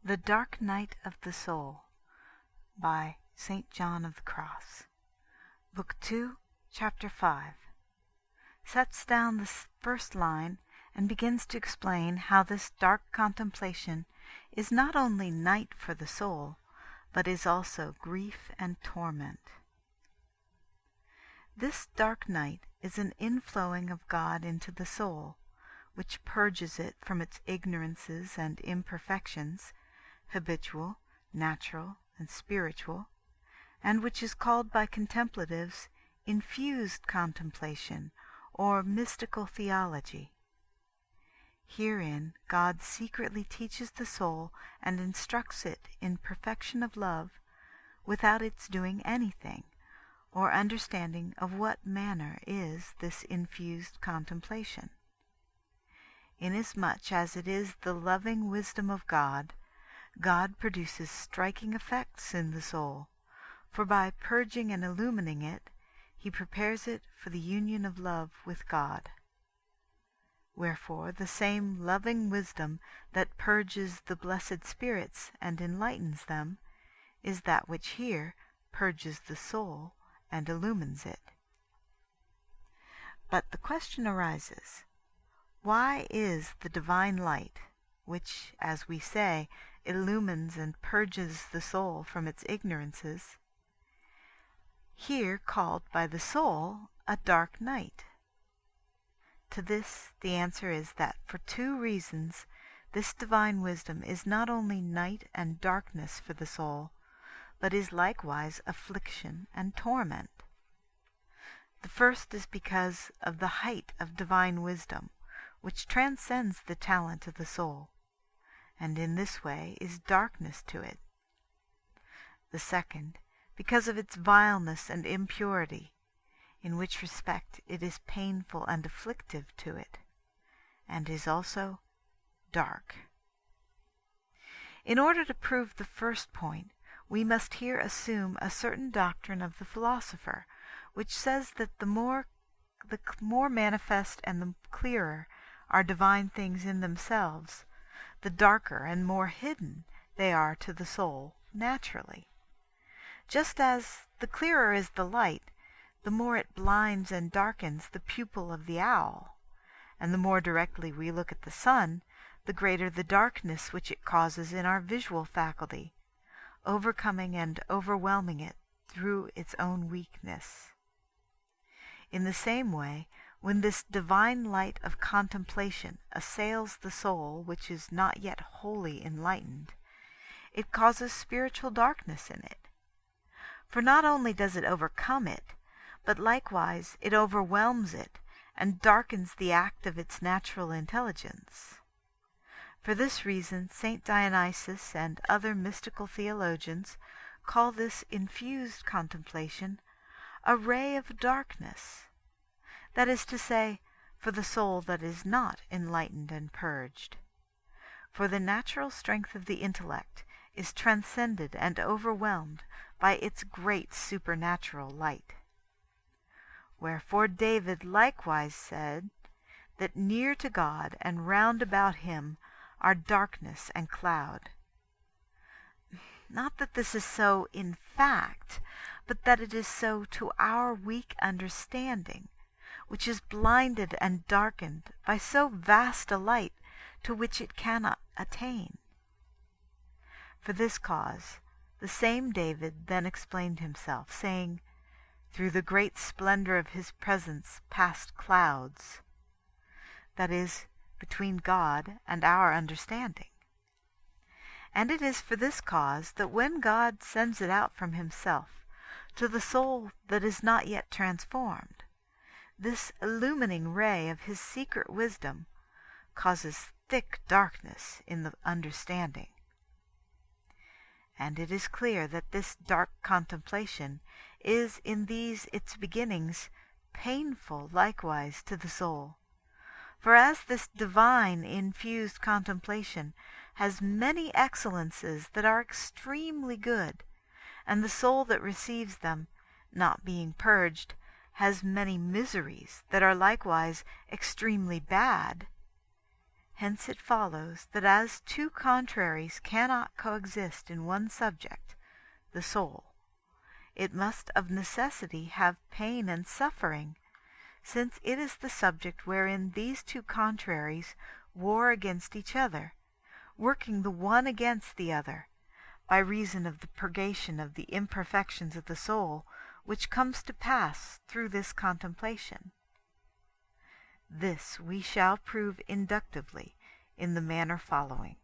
The Dark Night of the Soul by St. John of the Cross. Book 2, Chapter 5 sets down the first line and begins to explain how this dark contemplation is not only night for the soul, but is also grief and torment. This dark night is an inflowing of God into the soul, which purges it from its ignorances and imperfections, habitual, natural, and spiritual, and which is called by contemplatives infused contemplation or mystical theology. Herein God secretly teaches the soul and instructs it in perfection of love without its doing anything, or understanding of what manner is this infused contemplation. Inasmuch as it is the loving wisdom of God, God produces striking effects in the soul, for by purging and illumining it, He prepares it for the union of love with God. Wherefore the same loving wisdom that purges the blessed spirits and enlightens them is that which here purges the soul and illumines it. But the question arises, why is the divine light, which, as we say, illumines and purges the soul from its ignorances, here called by the soul a dark night? To this the answer is that for two reasons this divine wisdom is not only night and darkness for the soul, but is likewise affliction and torment. The first is because of the height of divine wisdom, which transcends the talent of the soul, and in this way is darkness to it. The second, because of its vileness and impurity, in which respect it is painful and afflictive to it, and is also dark. In order to prove the first point, we must here assume a certain doctrine of the philosopher, which says that the more manifest and the clearer are divine things in themselves, the darker and more hidden they are to the soul naturally. Just as the clearer is the light, the more it blinds and darkens the pupil of the owl, and the more directly we look at the sun, the greater the darkness which it causes in our visual faculty, overcoming and overwhelming it through its own weakness. In the same way, when this divine light of contemplation assails the soul which is not yet wholly enlightened, it causes spiritual darkness in it. For not only does it overcome it, but likewise it overwhelms it and darkens the act of its natural intelligence. For this reason St. Dionysius and other mystical theologians call this infused contemplation a ray of darkness, that is to say, for the soul that is not enlightened and purged. For the natural strength of the intellect is transcended and overwhelmed by its great supernatural light. Wherefore David likewise said that near to God and round about him are darkness and cloud. Not that this is so in fact, but that it is so to our weak understanding, which is blinded and darkened by so vast a light to which it cannot attain. For this cause the same David then explained himself, saying, "Through the great splendor of his presence passed clouds," that is, between God and our understanding. And it is for this cause that when God sends it out from himself to the soul that is not yet transformed, this illumining ray of his secret wisdom causes thick darkness in the understanding. And it is clear that this dark contemplation is in these its beginnings painful likewise to the soul. For as this divine infused contemplation has many excellences that are extremely good, and the soul that receives them, not being purged, has many miseries that are likewise extremely bad, Hence it follows that as two contraries cannot coexist in one subject, the soul, it must of necessity have pain and suffering, since it is the subject wherein these two contraries war against each other, working the one against the other, by reason of the purgation of the imperfections of the soul, which comes to pass through this contemplation. This we shall prove inductively in the manner following.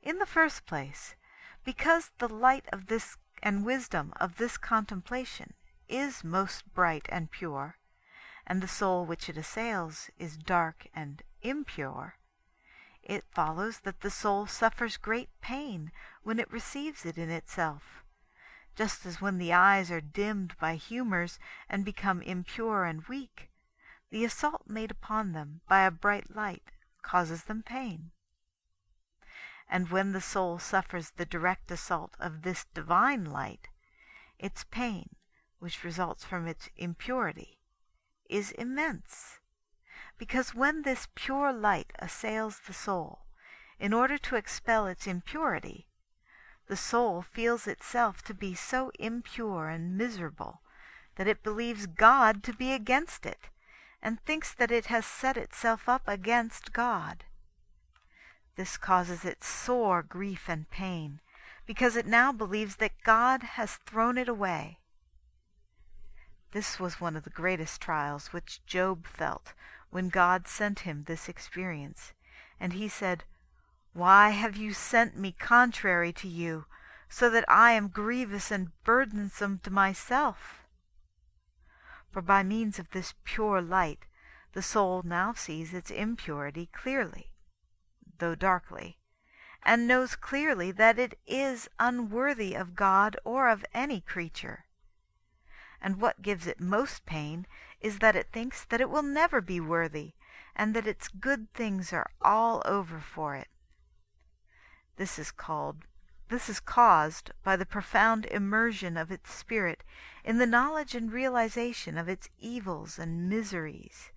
In the first place, because the light of this and wisdom of this contemplation is most bright and pure, and the soul which it assails is dark and impure, it follows that the soul suffers great pain when it receives it in itself, just as when the eyes are dimmed by humours and become impure and weak, the assault made upon them by a bright light causes them pain. And when the soul suffers the direct assault of this divine light, its pain, which results from its impurity, is immense, because when this pure light assails the soul, in order to expel its impurity, the soul feels itself to be so impure and miserable that it believes God to be against it, and thinks that it has set itself up against God. This causes it sore grief and pain, because it now believes that God has thrown it away. This was one of the greatest trials which Job felt when God sent him this experience, and he said, "Why have you sent me contrary to you, so that I am grievous and burdensome to myself?" For by means of this pure light, the soul now sees its impurity clearly, though darkly, and knows clearly that it is unworthy of God or of any creature. And what gives it most pain is that it thinks that it will never be worthy, and that its good things are all over for it. This is caused by the profound immersion of its spirit in the knowledge and realization of its evils and miseries.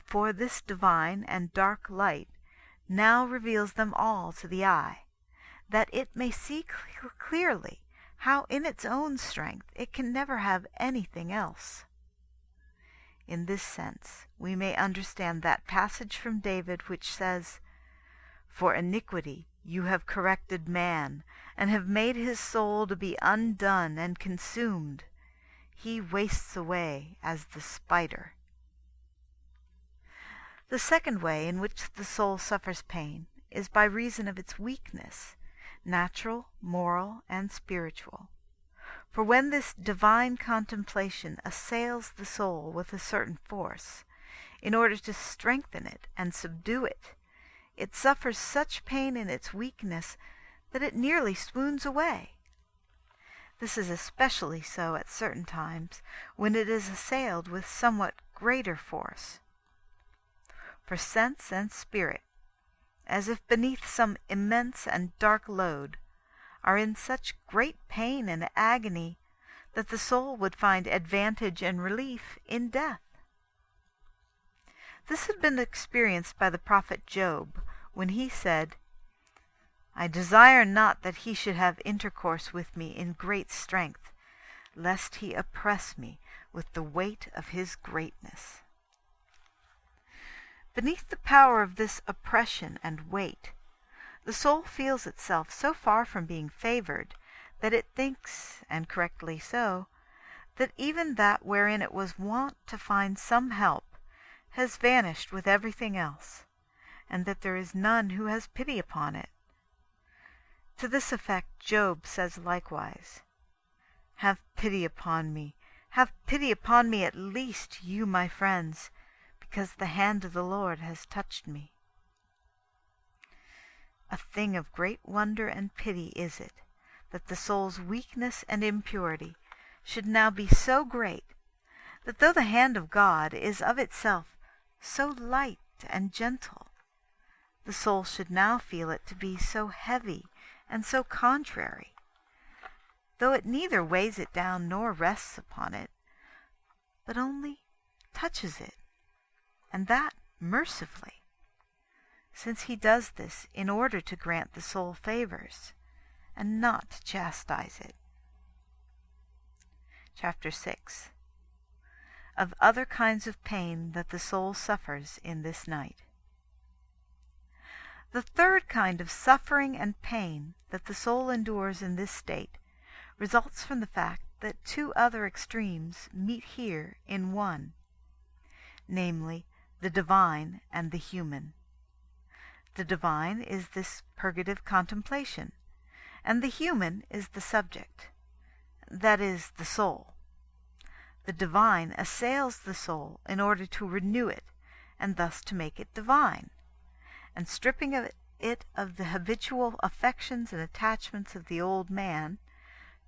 For this divine and dark light now reveals them all to the eye, that it may see clearly how in its own strength it can never have anything else. In this sense we may understand that passage from David which says, "For iniquity you have corrected man, and have made his soul to be undone and consumed. He wastes away as the spider." The second way in which the soul suffers pain is by reason of its weakness, natural, moral, and spiritual. For when this divine contemplation assails the soul with a certain force, in order to strengthen it and subdue it, it suffers such pain in its weakness that it nearly swoons away. This is especially so at certain times when it is assailed with somewhat greater force. For sense and spirit, as if beneath some immense and dark load, are in such great pain and agony that the soul would find advantage and relief in death. This had been experienced by the prophet Job, when he said, "I desire not that he should have intercourse with me in great strength, lest he oppress me with the weight of his greatness." Beneath the power of this oppression and weight, the soul feels itself so far from being favored that it thinks, and correctly so, that even that wherein it was wont to find some help has vanished with everything else, and that there is none who has pity upon it. To this effect Job says likewise, "Have pity upon me, have pity upon me at least, you my friends, because the hand of the Lord has touched me." A thing of great wonder and pity is it, that the soul's weakness and impurity should now be so great, that though the hand of God is of itself so light and gentle, the soul should now feel it to be so heavy and so contrary, though it neither weighs it down nor rests upon it, but only touches it. and that mercifully, since he does this in order to grant the soul favors, and not to chastise it. Chapter 6. Of other kinds of pain that the soul suffers in this night. The third kind of suffering and pain that the soul endures in this state results from the fact that two other extremes meet here in one, namely, the divine and the human. The divine is this purgative contemplation, and the human is the subject, that is, the soul. The divine assails the soul in order to renew it, and thus to make it divine, and stripping it of the habitual affections and attachments of the old man,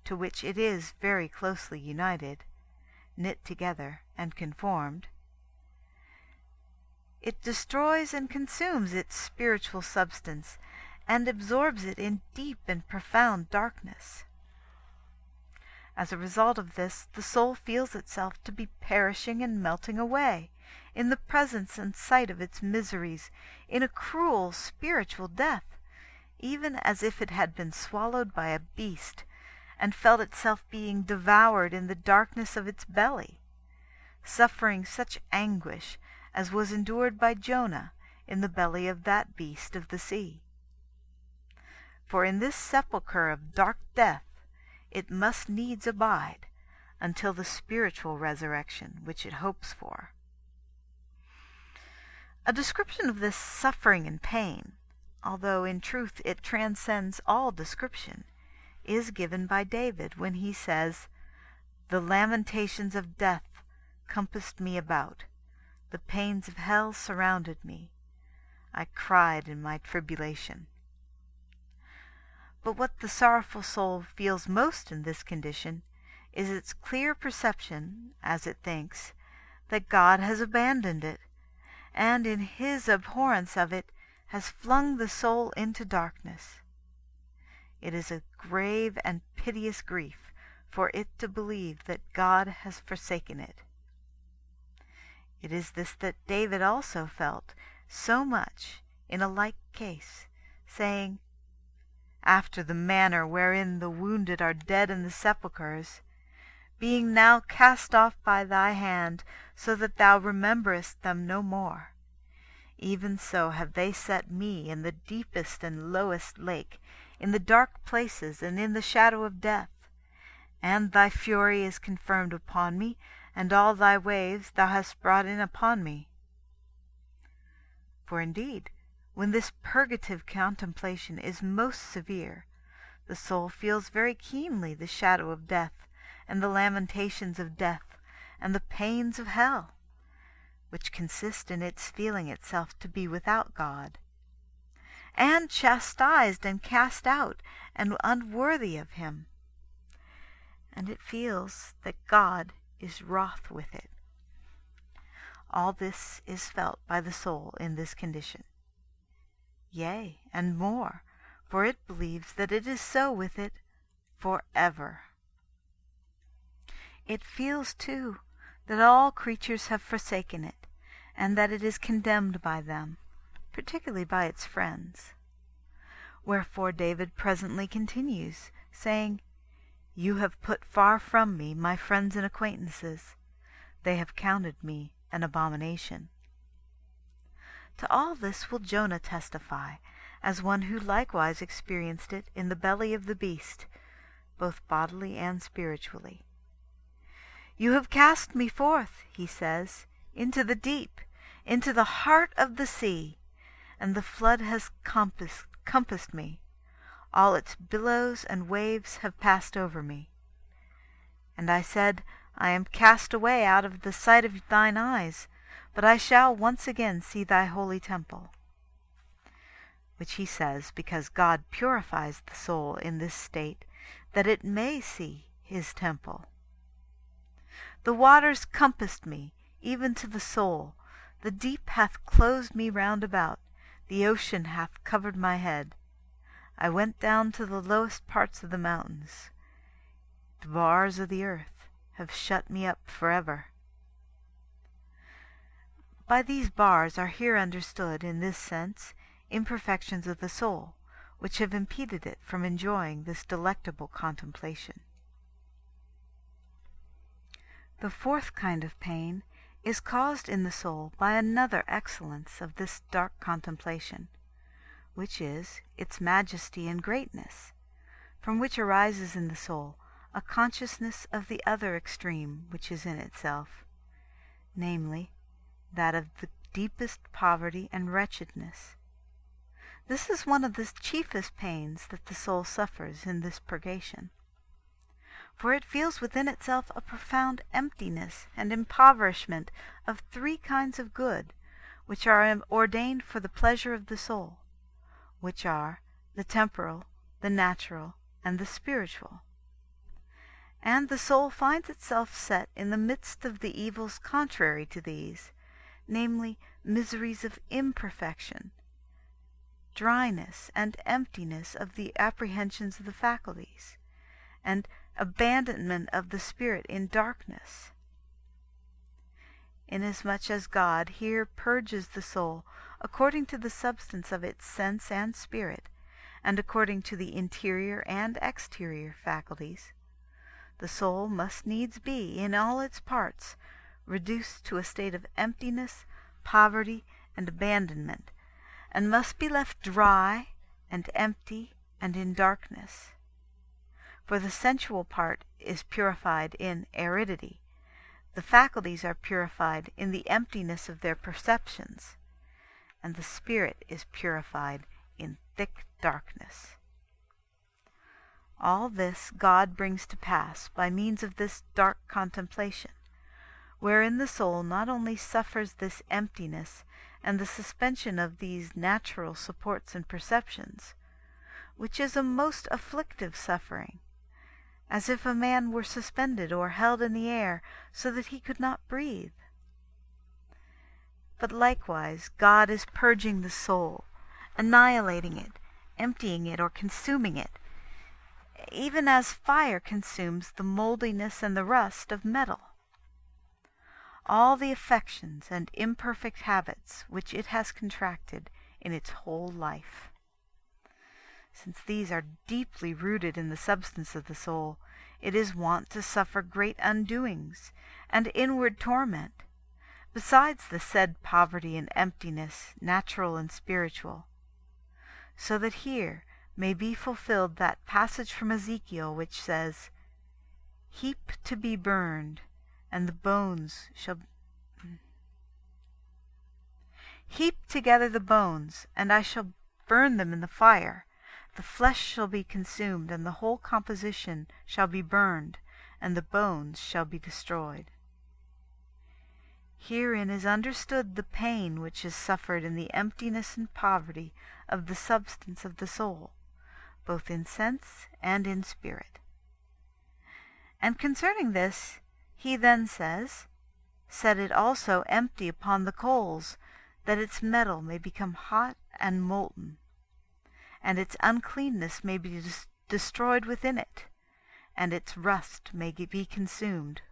to which it is very closely united, knit together, and conformed, it destroys and consumes its spiritual substance, and absorbs it in deep and profound darkness. As a result of this, the soul feels itself to be perishing and melting away, in the presence and sight of its miseries, in a cruel spiritual death, even as if it had been swallowed by a beast, and felt itself being devoured in the darkness of its belly, suffering such anguish as was endured by Jonah in the belly of that beast of the sea. For in this sepulchre of dark death it must needs abide until the spiritual resurrection which it hopes for. A description of this suffering and pain, although in truth it transcends all description, is given by David when he says, "The lamentations of death compassed me about. The pains of hell surrounded me. I cried in my tribulation." But what the sorrowful soul feels most in this condition is its clear perception, as it thinks, that God has abandoned it, and in his abhorrence of it has flung the soul into darkness. It is a grave and piteous grief for it to believe that God has forsaken it. It is this that David also felt so much in a like case, saying, "After the manner wherein the wounded are dead in the sepulchres, being now cast off by thy hand, so that thou rememberest them no more, even so have they set me in the deepest and lowest lake, in the dark places and in the shadow of death. And thy fury is confirmed upon me, and all thy waves thou hast brought in upon me." For indeed, when this purgative contemplation is most severe, the soul feels very keenly the shadow of death, and the lamentations of death, and the pains of hell, which consist in its feeling itself to be without God, and chastised and cast out, and unworthy of him. And it feels that God is wroth with it. All this is felt by the soul in this condition. Yea, and more, for it believes that it is so with it forever. It feels, too, that all creatures have forsaken it, and that it is condemned by them, particularly by its friends. Wherefore David presently continues, saying, "You have put far from me my friends and acquaintances. They have counted me an abomination." To all this will Jonah testify, as one who likewise experienced it in the belly of the beast, both bodily and spiritually. "You have cast me forth," he says, "into the deep, into the heart of the sea, and the flood has compassed me. All its billows and waves have passed over me. And I said, I am cast away out of the sight of thine eyes, but I shall once again see thy holy temple." Which he says because God purifies the soul in this state, that it may see his temple. "The waters compassed me, even to the soul. The deep hath closed me round about. The ocean hath covered my head. I went down to the lowest parts of the mountains. The bars of the earth have shut me up forever." By these bars are here understood, in this sense, imperfections of the soul, which have impeded it from enjoying this delectable contemplation. The fourth kind of pain is caused in the soul by another excellence of this dark contemplation, which is its majesty and greatness, from which arises in the soul a consciousness of the other extreme which is in itself, namely, that of the deepest poverty and wretchedness. This is one of the chiefest pains that the soul suffers in this purgation, for it feels within itself a profound emptiness and impoverishment of three kinds of good, which are ordained for the pleasure of the soul, which are the temporal, the natural, and the spiritual. And the soul finds itself set in the midst of the evils contrary to these, namely, miseries of imperfection, dryness and emptiness of the apprehensions of the faculties, and abandonment of the spirit in darkness. Inasmuch as God here purges the soul according to the substance of its sense and spirit, and according to the interior and exterior faculties, the soul must needs be, in all its parts, reduced to a state of emptiness, poverty, and abandonment, and must be left dry and empty and in darkness. For the sensual part is purified in aridity, the faculties are purified in the emptiness of their perceptions, and the spirit is purified in thick darkness. All this God brings to pass by means of this dark contemplation, wherein the soul not only suffers this emptiness and the suspension of these natural supports and perceptions, which is a most afflictive suffering, as if a man were suspended or held in the air so that he could not breathe. But likewise God is purging the soul, annihilating it, emptying it or consuming it, even as fire consumes the moldiness and the rust of metal. All the affections and imperfect habits which it has contracted in its whole life. Since these are deeply rooted in the substance of the soul, it is wont to suffer great undoings and inward torment, besides the said poverty and emptiness, natural and spiritual, so that here may be fulfilled that passage from Ezekiel which says, "Heap to be burned, and the bones shall heap together the bones, and I shall burn them in the fire. The flesh shall be consumed, and the whole composition shall be burned, and the bones shall be destroyed." Herein is understood the pain which is suffered in the emptiness and poverty of the substance of the soul, both in sense and in spirit. And concerning this, he then says, "Set it also empty upon the coals, that its metal may become hot and molten, and its uncleanness may be destroyed within it, and its rust may be consumed."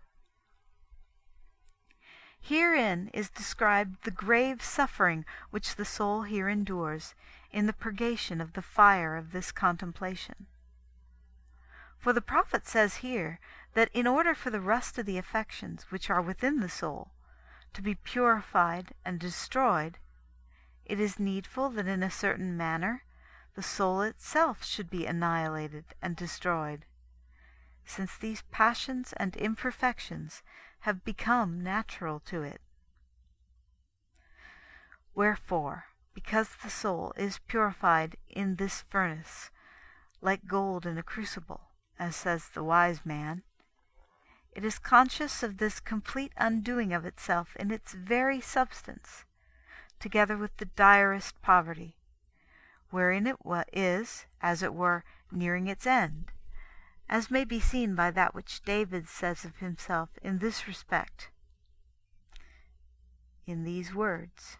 Herein is described the grave suffering which the soul here endures in the purgation of the fire of this contemplation. For the prophet says here that in order for the rust of the affections which are within the soul to be purified and destroyed, it is needful that in a certain manner the soul itself should be annihilated and destroyed, since these passions and imperfections have become natural to it. Wherefore, because the soul is purified in this furnace, like gold in a crucible, as says the wise man, it is conscious of this complete undoing of itself in its very substance, together with the direst poverty, wherein it is, as it were, nearing its end, as may be seen by that which David says of himself in this respect, in these words,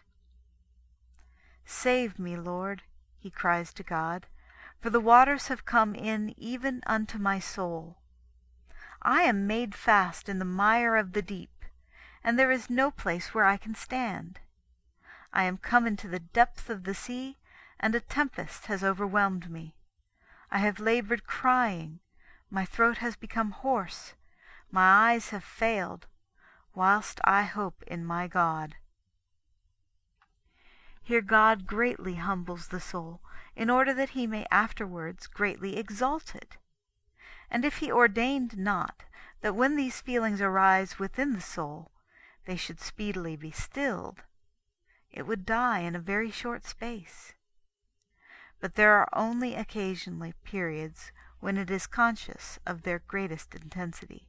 "Save me, Lord," he cries to God, "for the waters have come in even unto my soul. I am made fast in the mire of the deep, and there is no place where I can stand. I am come into the depth of the sea, and a tempest has overwhelmed me. I have labored crying, my throat has become hoarse, my eyes have failed, whilst I hope in my God. Here God greatly humbles the soul, in order that he may afterwards greatly exalt it. And if he ordained not that when these feelings arise within the soul, they should speedily be stilled, it would die in a very short space. But there are only occasionally periods when it is conscious of their greatest intensity.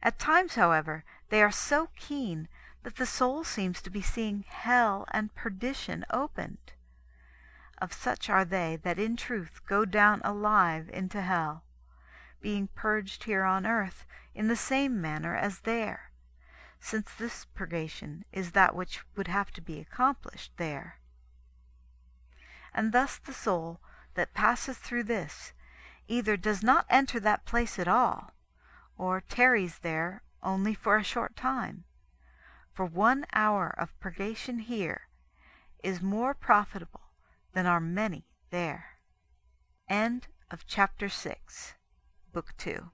At times, however, they are so keen that the soul seems to be seeing hell and perdition opened. Of such are they that in truth go down alive into hell, being purged here on earth in the same manner as there, since this purgation is that which would have to be accomplished there. And thus the soul that passes through this either does not enter that place at all, or tarries there only for a short time. For 1 hour of purgation here is more profitable than are many there. End of chapter 6, Book 2.